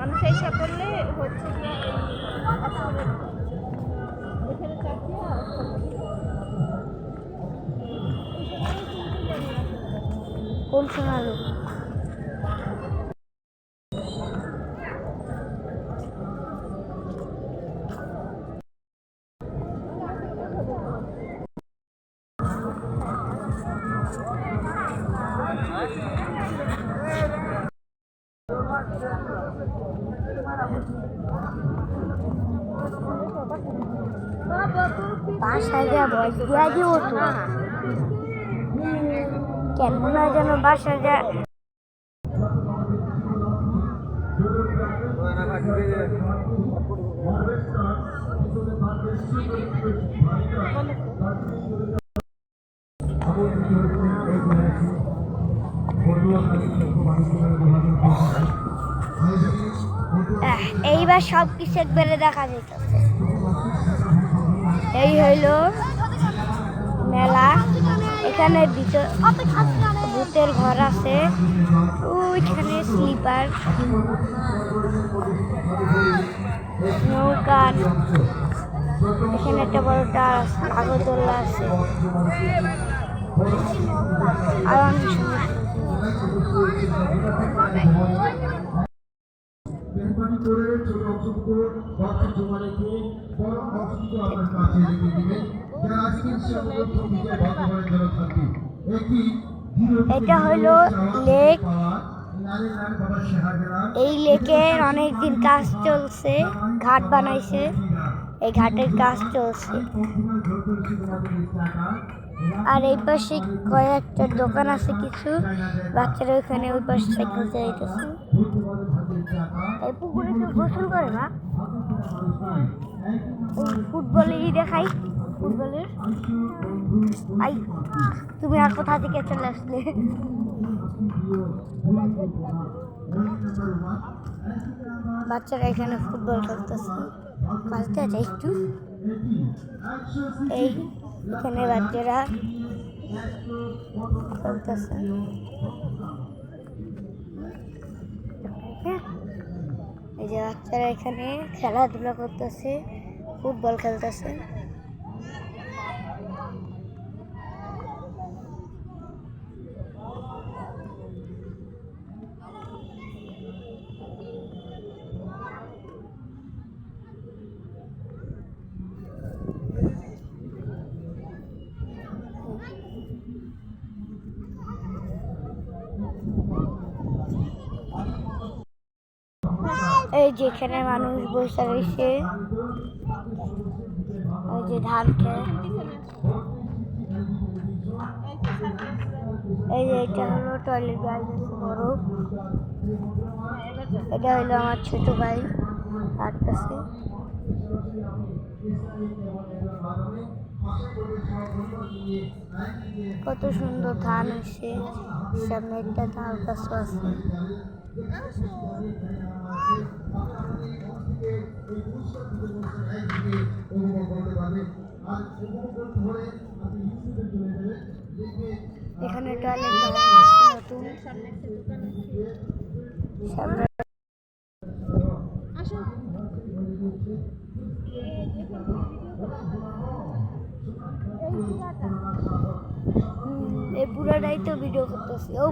মানুষ এসে করলে হচ্ছে গিয়ে এখানে চাপিয়ে কোন সোনালু বাসায় যা বয়স দিয়া দিও তো কেন না যেন বাসায় যা এইবার সব কিছু একবারে দেখা যেতেছে। এই হইল মেলা। এখানে ভূতের ঘর আছে, ওইখানে স্লিপার, নৌকা, এখানে একটা বড় আগরতলা আছে আর অনেক সুন্দর এটা হলো লেক। এই লেকের অনেকদিন কাজ চলছে, ঘাট বানাইছে, এই ঘাটের কাজ চলছে। আর এই পাশে কয়েকটা দোকান আছে, কিছু বাচ্চারা ওইখানে ওই পাশে সাইকেল চালাইতেছে। এই পুকুরে তো গোসল করে না, ফুটবলেরই দেখাই, ফুটবলের। আই তুমি আর কোথা থেকে চলে আসলে? বাচ্চারা এখানে ফুটবল খেলতেছে, খেলতে আছে একটু। এই এখানে বাচ্চারা খেলতেছে, এই যে বাচ্চারা এখানে খেলাধুলা করতেছে, ফুটবল খেলতেছে। এই যেখানে মানুষ বসে রয়েছে, ওই যে ধান খেয়ে, এই যে এটা হলো টয়লেট বড়। এটা হলো আমার ছোট ভাই হাঁটতেছে। কত সুন্দর ধান হয়েছে, সামনে একটা ধান গাছ আছে। এখানে টয়লেট নতুন, সামনে এই পুরোটাই তো ভিডিও করতেছি। ও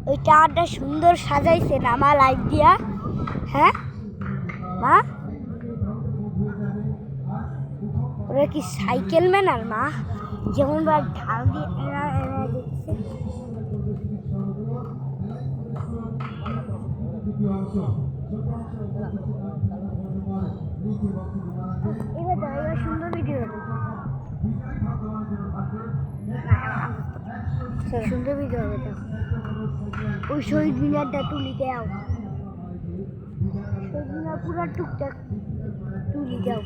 ওই টাওয়ারটা সুন্দর সাজাইছে না মা, লাইট দিয়া? হ্যাঁ মা, ওরা কি সাইকেল ম্যান? আর মা যেমন বা ঢাল দিয়ে দেখছে। এবার সুন্দর ভিডিও, সুন্দর ভিডিও হবে তো। ওই শহীদ মিনারটা তুলি দাও, শহীদ মিনার পুরা টুকটাক তুলি দাও।